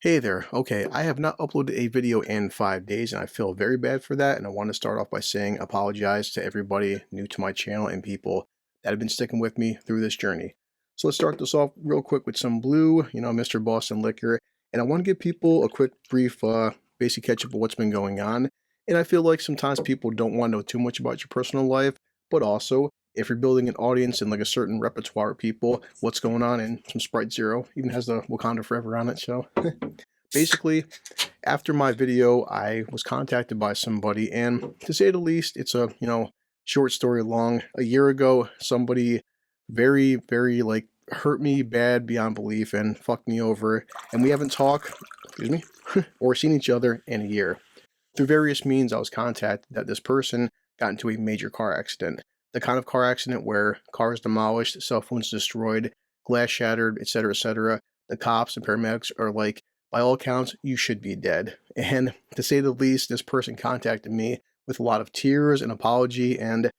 Hey there. Okay, I have not uploaded a video in 5 days and I feel very bad for that. And I want to start off by saying apologize to everybody new to my channel and people that have been sticking with me through this journey. So let's start this off real quick with some blue, Mr. Boston Liquor. And I want to give people a quick, brief, basic catch up of what's been going on. And I feel like sometimes people don't want to know too much about your personal life, but also if you're building an audience and like a certain repertoire of people, what's going on, and some Sprite Zero even has the Wakanda Forever on it, so basically, after my video, I was contacted by somebody, and to say the least, it's a, short story long. A year ago, somebody very, very, like, hurt me bad beyond belief and fucked me over, and we haven't talked, excuse me, or seen each other in a year. Through various means, I was contacted that this person got into a major car accident. The kind of car accident where cars demolished, cell phones destroyed, glass shattered, etc., etc. The cops and paramedics are like, by all accounts, you should be dead. And to say the least, this person contacted me with a lot of tears and apology, and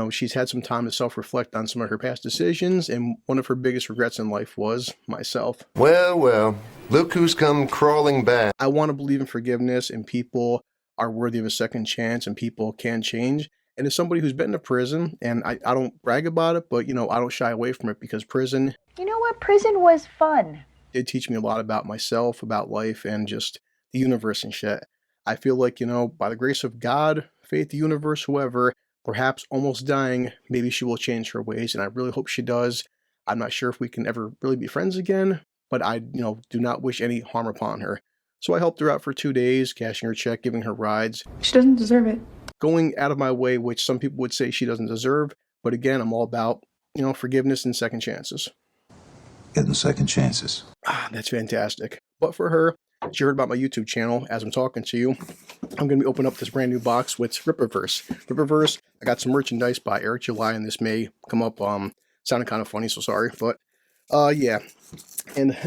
she's had some time to self-reflect on some of her past decisions, and one of her biggest regrets in life was myself. Well, well, look who's come crawling back. I want to believe in forgiveness, and people are worthy of a second chance, and people can change. And as somebody who's been to prison, and I don't brag about it, but I don't shy away from it, because prison, You know what? Prison was fun. did teach me a lot about myself, about life, and just the universe and shit. I feel like, by the grace of God, faith, the universe, whoever, perhaps almost dying, maybe she will change her ways, and I really hope she does. I'm not sure if we can ever really be friends again, but I, do not wish any harm upon her. So I helped her out for 2 days, cashing her check, giving her rides, She doesn't deserve it. going out of my way, which some people would say she doesn't deserve. But again, I'm all about, forgiveness and second chances. Getting second chances. That's fantastic. But for her, she heard about my YouTube channel. As I'm talking to you, I'm going to be opening up this brand new box with Ripperverse. Ripperverse, I got some merchandise by Eric July, and this may come up, sounding kind of funny, so sorry. But, yeah. And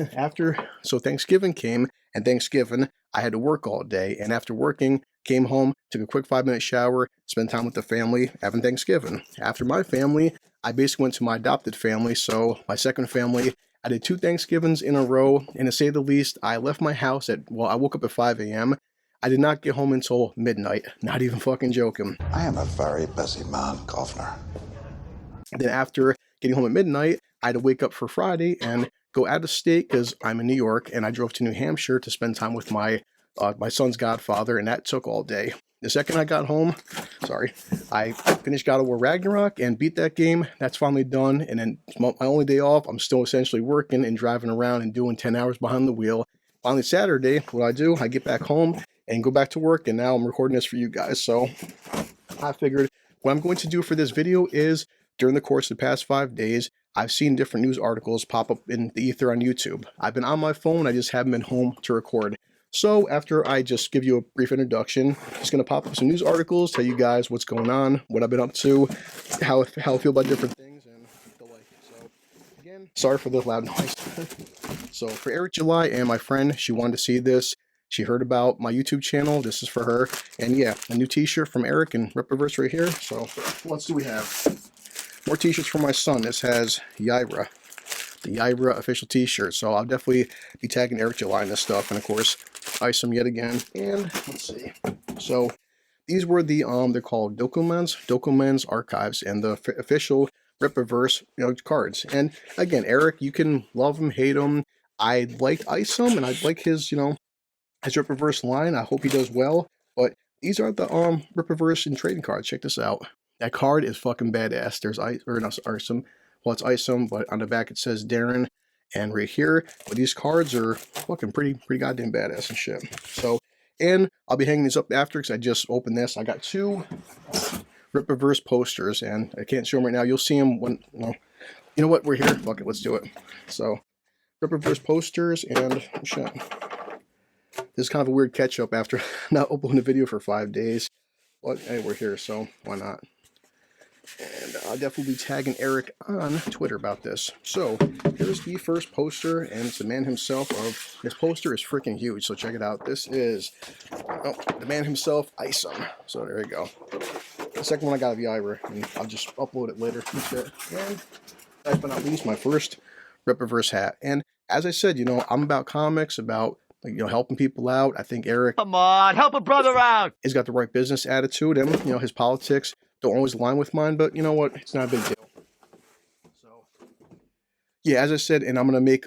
so Thanksgiving came, and Thanksgiving, I had to work all day. And after working, came home, took a quick 5-minute shower, spent time with the family, having Thanksgiving. After my family, I basically went to my adopted family, so my second family. I did 2 Thanksgivings in a row, and to say the least, I left my house I woke up at 5 a.m. I did not get home until midnight. Not even fucking joking. I am a very busy man, Governor. Then after getting home at midnight, I had to wake up for Friday and go out of state because I'm in New York, and I drove to New Hampshire to spend time with my son's godfather, and that took all day. The second I got home, I finished God of War Ragnarok and beat that game. That's finally done. And then my only day off, I'm still essentially working and driving around and doing 10 hours behind the wheel. Finally, Saturday, what I do, I get back home and go back to work. And now I'm recording this for you guys. So I figured what I'm going to do for this video is, during the course of the past 5 days, I've seen different news articles pop up in the ether on YouTube. I've been on my phone. I just haven't been home to record. So after I just give you a brief introduction, I'm just going to pop up some news articles, tell you guys what's going on, what I've been up to, how I feel about different things, and the like. So again, sorry for the loud noise. So for Eric July and my friend, she wanted to see this. She heard about my YouTube channel. This is for her. And yeah, a new t-shirt from Eric and Ripperverse right here. So what else do we have? More t-shirts for my son. This has Yaira. The Iger official t-shirt, so I'll definitely be tagging Eric July in this stuff, and of course ice them yet again. And let's see, so these were the they're called Documents Archives, and the official Ripperverse cards. And again, Eric, you can love him, hate him. I liked Isom, and I like his his Ripperverse line. I hope he does well. But these are the Ripperverse and trading cards. Check this out. That card is fucking badass. There's Isom. Well, it's Isom, but on the back it says Darren, and right here, but these cards are fucking pretty goddamn badass and shit. So, and I'll be hanging these up after, because I just opened this. I got 2 Ripperverse posters, and I can't show them right now. You'll see them when, you know what, we're here. Fuck it, let's do it. So, Ripperverse posters, and shit. This is kind of a weird catch-up after not uploading a video for 5 days. But hey, we're here, so why not? And I'll definitely be tagging Eric on Twitter about this. So, here's the first poster, and it's the man himself. This poster is freaking huge, so check it out. This is, the man himself, Isom. So there you go. The second one I got of Iger, and I'll just upload it later. And last but not least, my first Ripperverse hat. And as I said, I'm about comics, about like, helping people out. I think Eric, Come on, help a brother out. He's got the right business attitude, and his politics don't always align with mine, but you know what? It's not a big deal. So, yeah, as I said, and I'm gonna make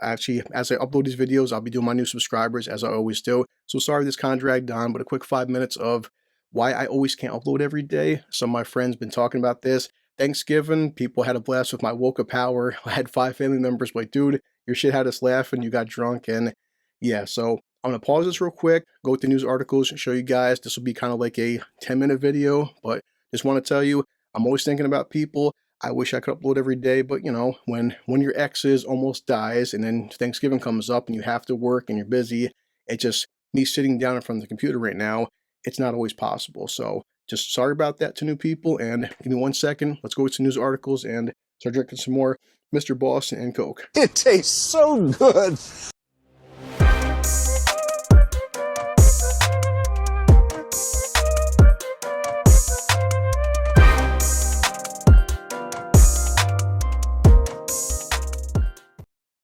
actually, as I upload these videos, I'll be doing my new subscribers as I always do. So sorry this kind of dragged on, but a quick 5 minutes of why I always can't upload every day. Some of my friends been talking about this. Thanksgiving, people had a blast with my woke up hour. I had 5 family members like, dude, your shit had us laughing. You got drunk, and yeah, so I'm going to pause this real quick, go with the news articles, and show you guys. This will be kind of like a 10-minute video, but just want to tell you, I'm always thinking about people. I wish I could upload every day, but when your exes almost dies and then Thanksgiving comes up and you have to work and you're busy, it just, me sitting down in front of the computer right now, it's not always possible. So just sorry about that to new people, and give me 1 second. Let's go with some news articles and start drinking some more Mr. Boston and Coke. It tastes so good.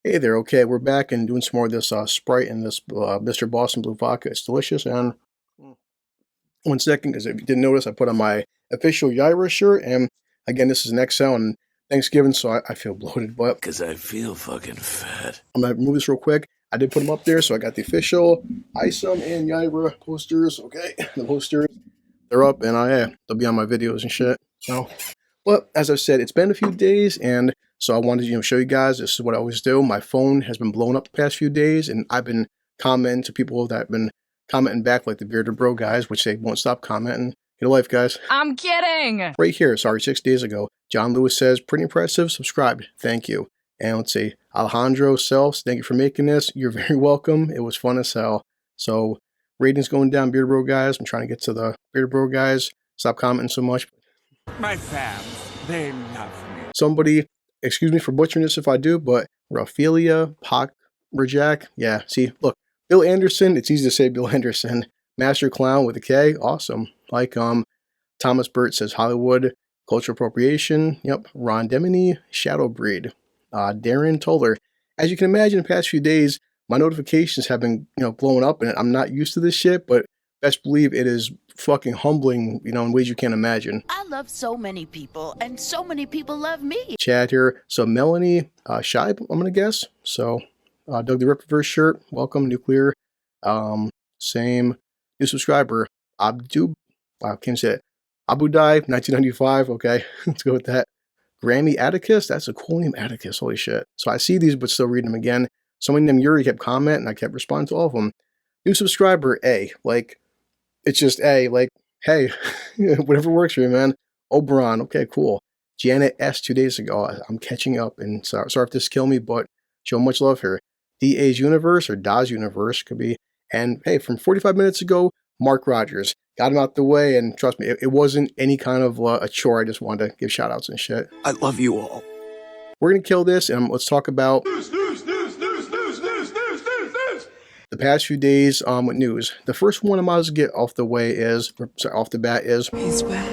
Hey there, okay, we're back and doing some more of this Sprite and this Mr. Boston Blue Vodka. It's delicious, and 1 second, because if you didn't notice, I put on my official Iger shirt, and again, this is an XL and Thanksgiving, so I feel bloated, but Because I feel fucking fat. I'm going to remove this real quick. I did put them up there, so I got the official Isom and Iger posters, okay, the posters, they're up, and they'll be on my videos and shit, so, but as I said, it's been a few days, and so I wanted to show you guys. This is what I always do. My phone has been blowing up the past few days, and I've been commenting to people that have been commenting back, like the Bearded Bro guys, which they won't stop commenting. Get a life, guys. I'm kidding. Right here, sorry, 6 days ago, John Lewis says, pretty impressive, subscribed, thank you. And let's see, Alejandro Selfs, thank you for making this. You're very welcome. It was fun as hell. So ratings going down, Bearded Bro guys. I'm trying to get to the Bearded Bro guys. Stop commenting so much. My fans, they love me. Somebody, excuse me for butchering this if I do, but Raphaelia Pock Rajak. Yeah, see, look, Bill Anderson. It's easy to say Bill Anderson. Master Clown with a K. Awesome. Like Thomas Burt says Hollywood cultural appropriation. Yep. Ron Demini, Shadow Breed. Darren Toller. As you can imagine, the past few days, my notifications have been blowing up, and I'm not used to this shit, but best believe it is fucking humbling, in ways you can't imagine. I love so many people, and so many people love me. Chat here. So Melanie Scheib, I'm gonna guess. So Doug the Ripperverse shirt, welcome. Nuclear, same. New subscriber, Abdu, I can't say it. Abu Dai, 1995. Okay, let's go with that. Grammy Atticus, that's a cool name, Atticus. Holy shit. So I see these, but still reading them again. Someone named Yuri kept commenting, and I kept responding to all of them. New subscriber, A, like. It's just A, like, hey, whatever works for you, man. Oberon, okay, cool. Janet S. 2 days ago. I'm catching up, and sorry if this kill me, but show much love here. DA's Universe, or Da's Universe, could be. And hey, from 45 minutes ago, Mark Rogers. Got him out the way, and trust me, it wasn't any kind of a chore. I just wanted to give shout outs and shit. I love you all. We're going to kill this, and let's talk about the past few days with news. The first one I might as well get off the bat is, He's back.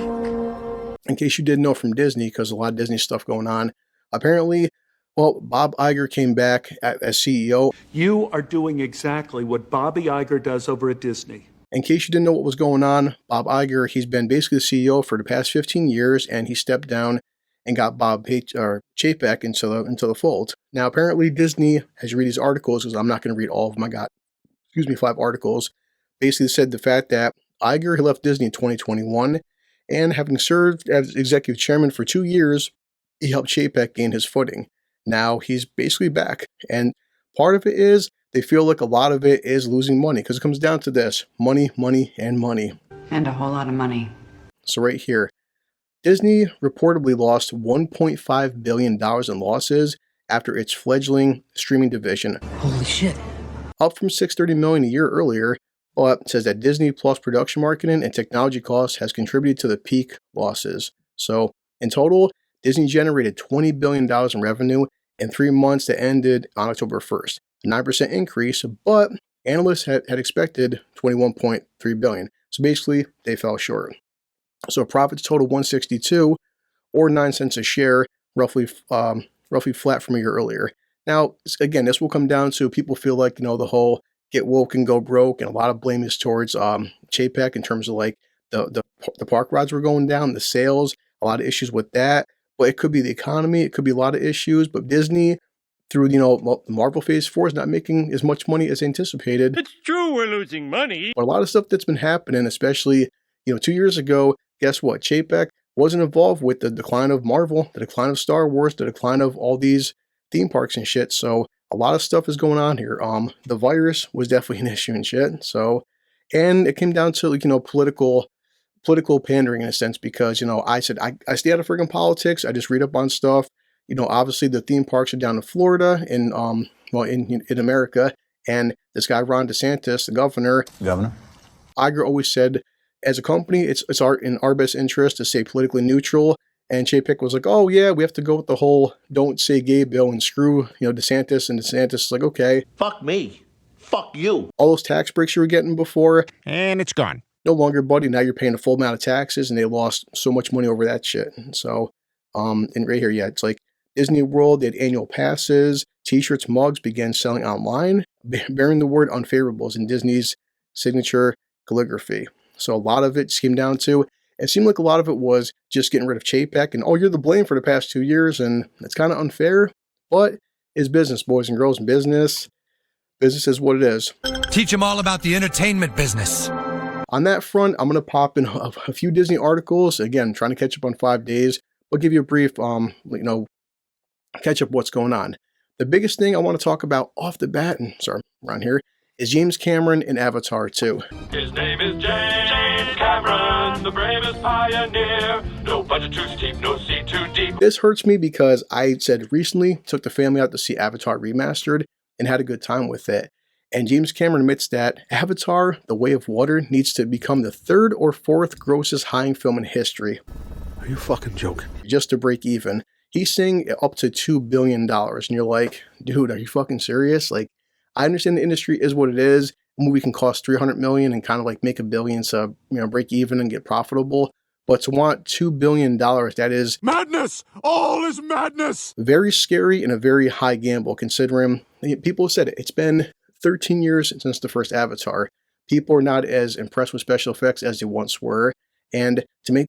in case you didn't know, from Disney, because a lot of Disney stuff going on. Apparently, well, Bob Iger came back as CEO. You are doing exactly what Bobby Iger does over at Disney. In case you didn't know what was going on, Bob Iger, he's been basically the CEO for the past 15 years, and he stepped down and got Bob Chapek into the fold. Now, apparently, Disney has read these articles, because I'm not going to read all of them. I got 5 articles, basically said the fact that Iger left Disney in 2021, and having served as executive chairman for 2 years, he helped Chapek gain his footing. Now he's basically back, and part of it is they feel like a lot of it is losing money, because it comes down to this: money, money, and money. And a whole lot of money. So right here, Disney reportedly lost $1.5 billion in losses after its fledgling streaming division. Holy shit. Up from $630 million a year earlier, but says that Disney Plus production marketing and technology costs has contributed to the peak losses. So in total, Disney generated $20 billion in revenue in 3 months that ended on October 1st, a 9% increase, but analysts had expected $21.3 billion. So basically, they fell short. So profits total $162, or 9 cents a share, roughly flat from a year earlier. Now, again, this will come down to people feel like, the whole get woke and go broke, and a lot of blame is towards Chapek in terms of like the park rides were going down, the sales, a lot of issues with that. But it could be the economy, it could be a lot of issues. But Disney, through the Marvel Phase 4, is not making as much money as anticipated. It's true we're losing money. But a lot of stuff that's been happening, especially 2 years ago, guess what? Chapek wasn't involved with the decline of Marvel, the decline of Star Wars, the decline of all these theme parks and shit. So a lot of stuff is going on here. The virus was definitely an issue and shit. So, and it came down to political pandering in a sense, because I said I stay out of friggin' politics. I just read up on stuff. Obviously the theme parks are down in Florida, in America, and this guy Ron DeSantis, the governor, Iger always said, as a company, it's in our best interest to stay politically neutral. And Chapek was like, oh yeah, we have to go with the whole don't say gay bill and screw DeSantis. And DeSantis is like, okay, Fuck me. Fuck you. all those tax breaks you were getting before, And it's gone. no longer, buddy. Now you're paying a full amount of taxes, and they lost so much money over that shit. So, and right here, yeah, it's like Disney World, they had annual passes, t-shirts, mugs began selling online, bearing the word unfavorables in Disney's signature calligraphy. So a lot of it came down to, it seemed like a lot of it was just getting rid of Chapek and, oh, you're the blame for the past 2 years, and it's kind of unfair, but it's business, boys and girls, business. Business is what it is. Teach them all about the entertainment business. On that front, I'm going to pop in a few Disney articles. Again, trying to catch up on 5 days, but give you a brief, catch up what's going on. The biggest thing I want to talk about off the bat, and sorry, around here, is James Cameron in Avatar 2. His name is James Cameron, the bravest pioneer. No budget too steep, no sea too deep. This hurts me because I said recently took the family out to see Avatar Remastered and had a good time with it. And James Cameron admits that Avatar, The Way of Water, needs to become the 3rd or 4th grossest high-end film in history. Are you fucking joking? Just to break even. He's saying up to $2 billion. And you're like, dude, are you fucking serious? Like, I understand the industry is what it is. A movie can cost $300 million and kind of like make $1 billion, so, break even and get profitable. But to want $2 billion, that is Madness! All is madness! very scary and a very high gamble, considering people said it. It's been 13 years since the first Avatar. People are not as impressed with special effects as they once were. And to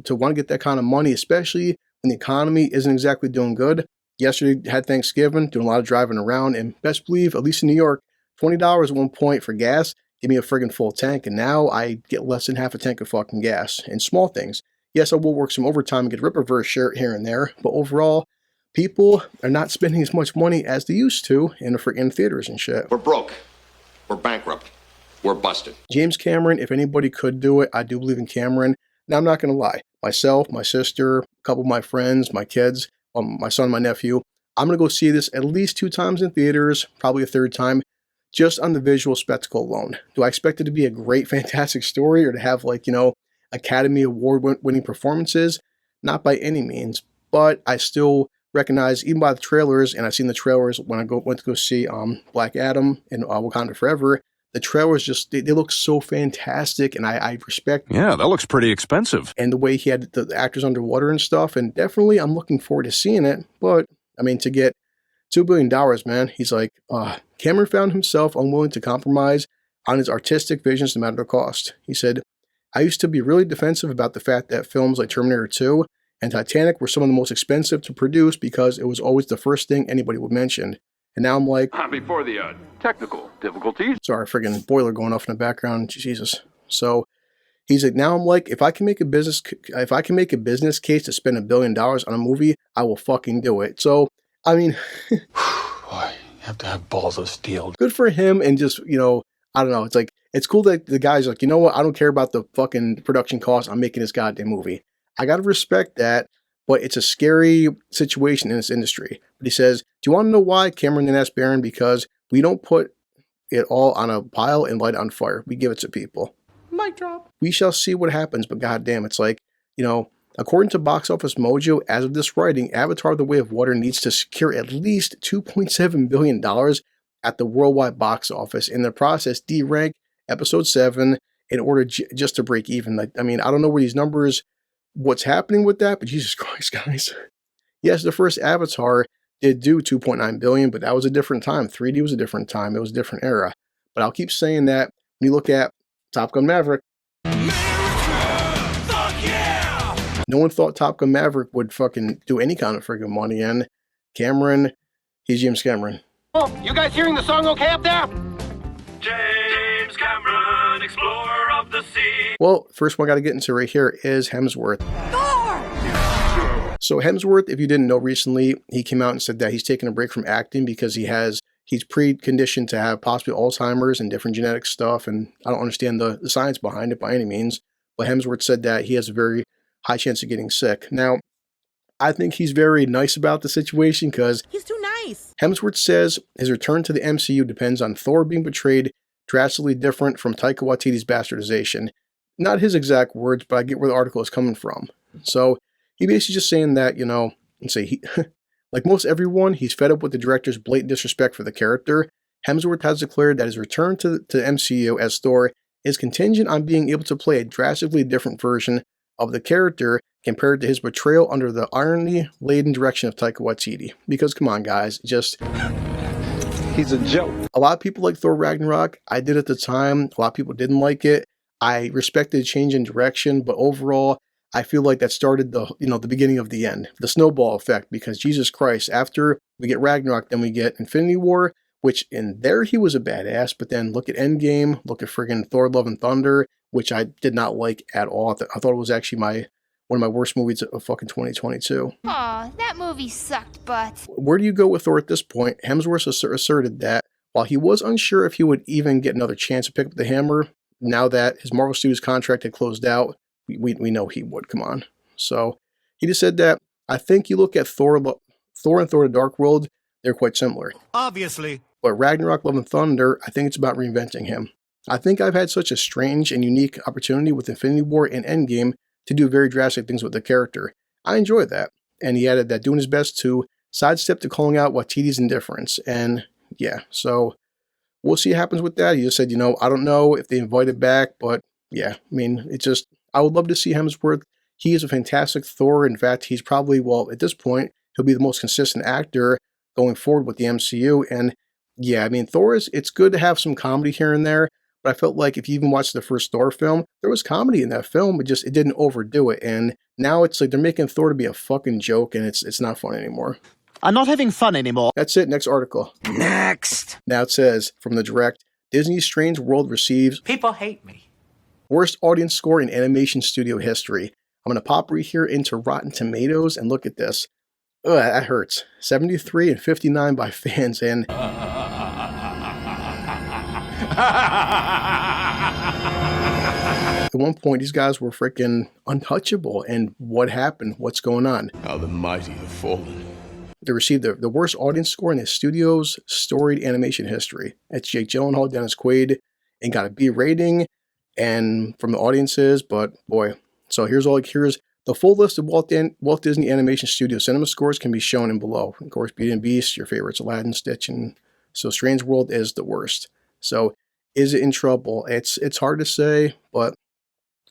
want to get that kind of money, especially when the economy isn't exactly doing good. Yesterday had Thanksgiving, doing a lot of driving around, and best believe, at least in New York, $20 at one point for gas, give me a friggin' full tank, and now I get less than half a tank of fucking gas. And small things. Yes, I will work some overtime and get a rip-reverse shirt here and there, but overall, people are not spending as much money as they used to in the friggin' theaters and shit. We're broke. We're bankrupt. We're busted. James Cameron, if anybody could do it, I do believe in Cameron. Now, I'm not going to lie. Myself, my sister, a couple of my friends, my kids, my son, my nephew, I'm going to go see this at least 2 times in theaters, probably a 3rd time, just on the visual spectacle alone. Do I expect it to be a great, fantastic story or to have, Academy Award-winning performances? Not by any means, but I still recognize, even by the trailers, and I've seen the trailers when I went to go see Black Adam and Wakanda Forever, the trailers just, they look so fantastic, and I respect. Yeah, that looks pretty expensive. And the way he had the actors underwater and stuff, and definitely I'm looking forward to seeing it, but, to get $2 billion, man, he's like, Cameron found himself unwilling to compromise on his artistic visions no matter the cost. He said, I used to be really defensive about the fact that films like Terminator 2 and Titanic were some of the most expensive to produce because it was always the first thing anybody would mention. And now I'm like, Before the technical difficulties. sorry, friggin' boiler going off in the background, Jesus. So he's like, now I'm like, if I can make a business case to spend $1 billion on a movie, I will fucking do it. So, Boy, you have to have balls of steel. Good for him, and just, I don't know, it's cool that the guy's like, you know what, I don't care about the fucking production cost, I'm making this goddamn movie. I gotta respect that, but it's a scary situation in this industry. But he says, do you want to know why? Cameron then asked Barron, because we don't put it all on a pile and light it on fire. We give it to people. Mic drop. We shall see what happens, but goddamn, it's like, according to Box Office Mojo, as of this writing, Avatar: The Way of Water needs to secure at least $2.7 billion at the worldwide box office. In the process, D-rank Episode 7 in order just to break even. I don't know where these numbers, what's happening with that, but Jesus Christ, guys. Yes, the first Avatar did do 2.9 billion, but that was a different time. 3D was a different time. It was a different era. But I'll keep saying that when you look at Top Gun Maverick, no one thought Top Gun Maverick would fucking do any kind of friggin' money, and Cameron, he's James Cameron. You guys hearing the song okay up there? James Cameron, explorer of the sea. Well, first one I got to get into right here is Hemsworth. So Hemsworth, if you didn't know recently, he came out and said that he's taking a break from acting because he's preconditioned to have possibly Alzheimer's and different genetic stuff, and I don't understand the science behind it by any means, but Hemsworth said that he has a very high chance of getting sick. Now, I think he's very nice about the situation because He's too nice. Hemsworth says his return to the MCU depends on Thor being portrayed drastically different from Taika Waititi's bastardization. Not his exact words, but I get where the article is coming from. So he basically just saying that, you know, and say he, like most everyone, he's fed up with the director's blatant disrespect for the character. Hemsworth has declared that his return to the MCU as Thor is contingent on being able to play a drastically different version of the character compared to his portrayal under the irony-laden direction of Taika Waititi. Because come on, guys, just... He's a joke. A lot of people like Thor Ragnarok. I did at the time. A lot of people didn't like it. I respected the change in direction, but overall, I feel like that started the beginning of the end, the snowball effect, because Jesus Christ, after we get Ragnarok, then we get Infinity War, which in there he was a badass, but then look at Endgame, look at friggin' Thor Love and Thunder, which I did not like at all. I thought it was actually one of my worst movies of fucking 2022. Aw, that movie sucked, but... Where do you go with Thor at this point? Hemsworth asserted that while he was unsure if he would even get another chance to pick up the hammer, now that his Marvel Studios contract had closed out, we know he would, come on. So he just said that, I think you look at Thor and Thor the Dark World, they're quite similar. Obviously. But Ragnarok, Love and Thunder, I think it's about reinventing him. I think I've had such a strange and unique opportunity with Infinity War and Endgame to do very drastic things with the character. I enjoyed that. And he added that doing his best to sidestep to calling out Waititi's indifference. And yeah, so we'll see what happens with that. He just said, I don't know if they invite it back, but yeah, I mean, it's just, I would love to see Hemsworth. He is a fantastic Thor. In fact, he's probably, well, at this point, he'll be the most consistent actor going forward with the MCU. And yeah, I mean, it's good to have some comedy here and there, but I felt like if you even watched the first Thor film, there was comedy in that film, but it didn't overdo it. And now it's like they're making Thor to be a fucking joke, and it's not fun anymore. I'm not having fun anymore. That's it. Next article. Next. Now it says, from the direct, Disney's Strange World receives... People hate me. ...worst audience score in animation studio history. I'm going to pop right here into Rotten Tomatoes and look at this. Ugh, that hurts. 73 and 59 by fans, and... At one point, these guys were freaking untouchable, and what happened? What's going on? How the mighty have fallen. They received the worst audience score in the studio's storied animation history. It's Jake Gyllenhaal, Dennis Quaid, and got a B rating, and from the audiences, but boy. So here's the full list of Walt Disney Animation Studio cinema scores can be shown in below. Of course, Beauty and Beast, your favorites, Aladdin, Stitch, and so Strange World is the worst. So is it in trouble? It's hard to say, but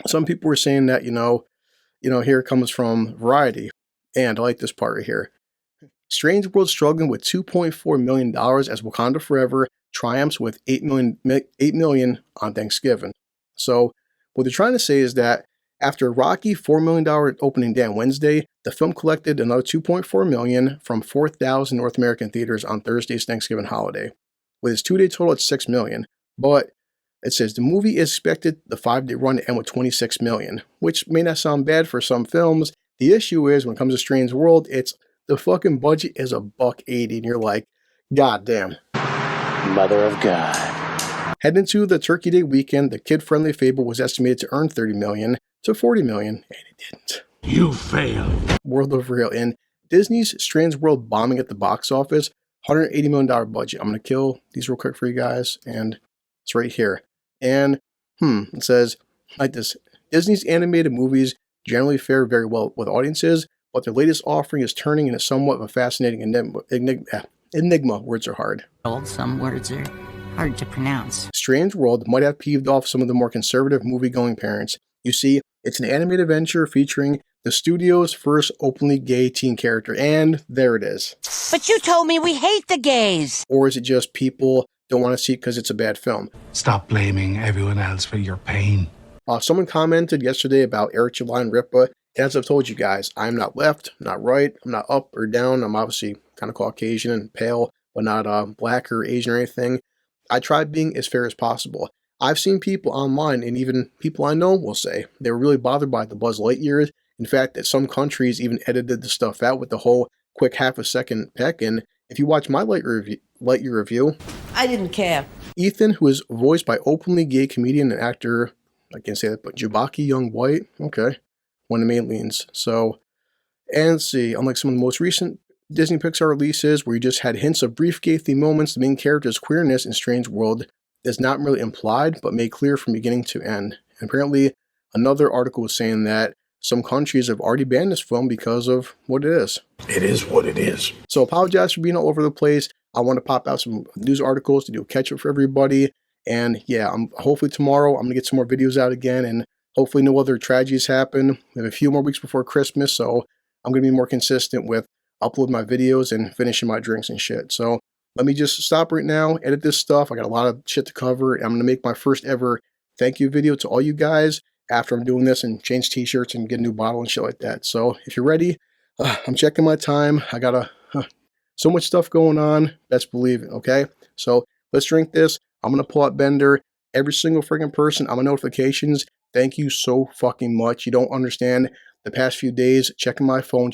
some people were saying that, here it comes from Variety. And I like this part right here. Strange World struggling with $2.4 million as Wakanda Forever triumphs with $8 million on Thanksgiving. So what they're trying to say is that after a rocky $4 million opening day on Wednesday, the film collected another $2.4 million from 4,000 North American theaters on Thursday's Thanksgiving holiday. With its 2-day total at $6 million. But it says the movie is expected the 5-day run to end with $26 million, which may not sound bad for some films. The issue is when it comes to Strange World, the fucking budget is $180, and you're like, God damn. Mother of God. Heading into the Turkey Day weekend, the kid-friendly fable was estimated to earn $30 million to $40 million, and it didn't. You failed. World of Real. In Disney's Strange World bombing at the box office, $180 million budget. I'm going to kill these real quick for you guys, and it's right here. And, it says, like this, Disney's animated movies generally fare very well with audiences, but their latest offering is turning into somewhat of a fascinating enigma. Words are hard. Some words are hard to pronounce. Strange World might have peeved off some of the more conservative movie-going parents. You see, it's an animated adventure featuring the studio's first openly gay teen character. And there it is. But you told me we hate the gays. Or is it just people don't want to see it because it's a bad film? Stop blaming everyone else for your pain. Someone commented yesterday about Eric July and Ripa. As I've told you guys, I'm not left, not right, I'm not up or down. I'm obviously kind of Caucasian and pale, but not black or Asian or anything. I try being as fair as possible. I've seen people online, and even people I know will say, they were really bothered by the Buzz Lightyear. In fact, that some countries even edited the stuff out with the whole quick half-a-second peck. And if you watch my Lightyear review, I didn't care. Ethan, who is voiced by openly gay comedian and actor, I can't say that, but Jabaki Young White, okay, one of the main leads. So, and see, unlike some of the most recent Disney Pixar releases where you just had hints of brief gay theme moments, the main character's queerness in Strange World is not really implied, but made clear from beginning to end. And apparently, another article was saying that some countries have already banned this film because of what it is. It is what it is. So apologize for being all over the place. I want to pop out some news articles to do a catch-up for everybody. And yeah, hopefully tomorrow I'm going to get some more videos out again, and hopefully no other tragedies happen. We have a few more weeks before Christmas, so I'm going to be more consistent with uploading my videos and finishing my drinks and shit. So let me just stop right now, edit this stuff. I got a lot of shit to cover. I'm going to make my first ever thank you video to all you guys after I'm doing this, and change t-shirts and get a new bottle and shit like that. So if you're ready, I'm checking my time. I got so much stuff going on. Best believe it, okay? So let's drink this. I'm going to pull out Bender. Every single friggin' person on my notifications, thank you so fucking much. You don't understand the past few days, checking my phone,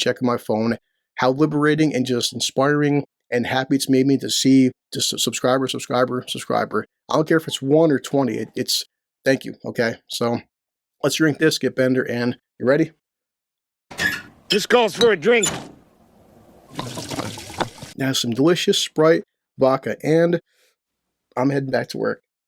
how liberating and just inspiring and happy it's made me to see just a subscriber. I don't care if it's 1 or 20. It's thank you, okay? So let's drink this, get Bender, and you ready? This calls for a drink. Now some delicious Sprite, vodka, and I'm heading back to work.